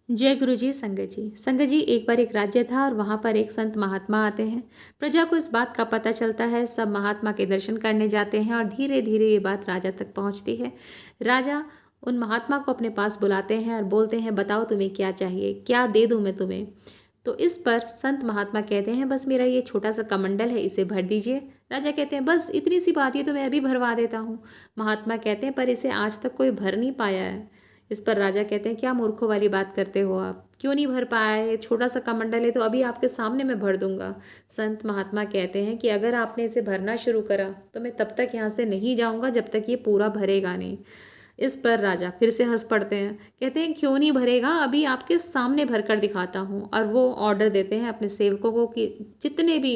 जय गुरु जी। संगत जी, संगत जी, एक बार एक राज्य था और वहाँ पर एक संत महात्मा आते हैं। प्रजा को इस बात का पता चलता है, सब महात्मा के दर्शन करने जाते हैं और धीरे धीरे ये बात राजा तक पहुँचती है। राजा उन महात्मा को अपने पास बुलाते हैं और बोलते हैं, बताओ तुम्हें क्या चाहिए, क्या दे दूँ मैं तुम्हें। तो इस पर संत महात्मा कहते हैं, बस मेरा ये छोटा सा कमंडल है, इसे भर दीजिए। राजा कहते हैं, बस इतनी सी बात, ये तो मैं अभी भरवा देता हूँ। महात्मा कहते हैं, पर इसे आज तक कोई भर नहीं पाया है। इस पर राजा कहते हैं, क्या मूर्खों वाली बात करते हो आप, क्यों नहीं भर पाया है, छोटा सा कमंडल है तो अभी आपके सामने मैं भर दूंगा। संत महात्मा कहते हैं कि अगर आपने इसे भरना शुरू करा तो मैं तब तक यहाँ से नहीं जाऊंगा जब तक ये पूरा भरेगा नहीं। इस पर राजा फिर से हंस पड़ते हैं, कहते हैं, क्यों नहीं भरेगा, अभी आपके सामने भर कर दिखाता हूँ। और वो ऑर्डर देते हैं अपने सेवकों को कि जितने भी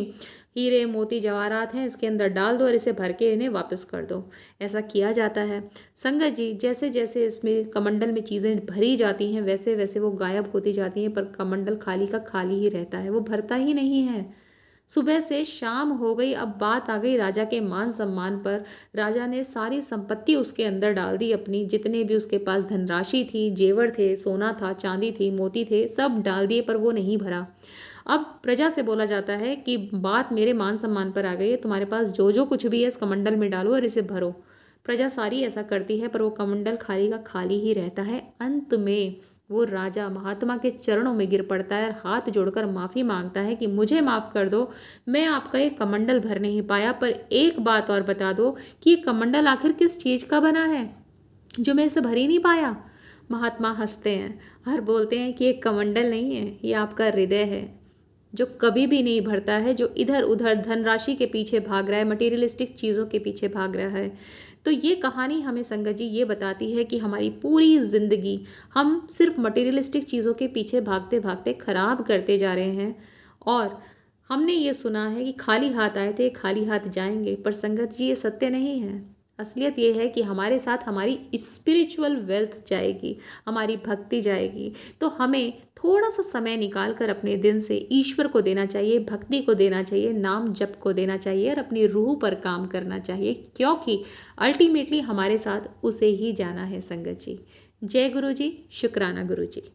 हीरे मोती जवाहरात हैं इसके अंदर डाल दो और इसे भर के इन्हें वापस कर दो। ऐसा किया जाता है। संगत जी, जैसे जैसे इसमें कमंडल में चीज़ें भरी जाती हैं वैसे वैसे वो गायब होती जाती हैं, पर कमंडल खाली का खाली ही रहता है, वो भरता ही नहीं है। सुबह से शाम हो गई, अब बात आ गई राजा के मान सम्मान पर। राजा ने सारी संपत्ति उसके अंदर डाल दी, अपनी जितने भी उसके पास धनराशि थी, जेवर थे, सोना था, चांदी थी, मोती थे, सब डाल दिए, पर वो नहीं भरा। अब प्रजा से बोला जाता है कि बात मेरे मान सम्मान पर आ गई है, तुम्हारे पास जो जो कुछ भी है इस कमंडल में डालो और इसे भरो। प्रजा सारी ऐसा करती है, पर वो कमंडल खाली का खाली ही रहता है। अंत में वो राजा महात्मा के चरणों में गिर पड़ता है और हाथ जोड़कर माफ़ी मांगता है कि मुझे माफ़ कर दो, मैं आपका ये कमंडल भर नहीं पाया, पर एक बात और बता दो कि ये कमंडल आखिर किस चीज़ का बना है जो मैं इसे भर ही नहीं पाया। महात्मा हंसते हैं और बोलते हैं कि ये कमंडल नहीं है, ये आपका हृदय है, जो कभी भी नहीं भरता है, जो इधर उधर धनराशि के पीछे भाग रहा है, मटेरियलिस्टिक चीज़ों के पीछे भाग रहा है। तो ये कहानी हमें संगत जी ये बताती है कि हमारी पूरी ज़िंदगी हम सिर्फ मटेरियलिस्टिक चीज़ों के पीछे भागते भागते खराब करते जा रहे हैं। और हमने ये सुना है कि खाली हाथ आए थे खाली हाथ जाएंगे, पर संगत जी ये सत्य नहीं है। असलियत ये है कि हमारे साथ हमारी स्पिरिचुअल वेल्थ जाएगी, हमारी भक्ति जाएगी। तो हमें थोड़ा सा समय निकाल कर अपने दिन से ईश्वर को देना चाहिए, भक्ति को देना चाहिए, नाम जप को देना चाहिए और अपनी रूह पर काम करना चाहिए, क्योंकि अल्टीमेटली हमारे साथ उसे ही जाना है संगत जी। जय गुरु जी, शुक्राना गुरु जी।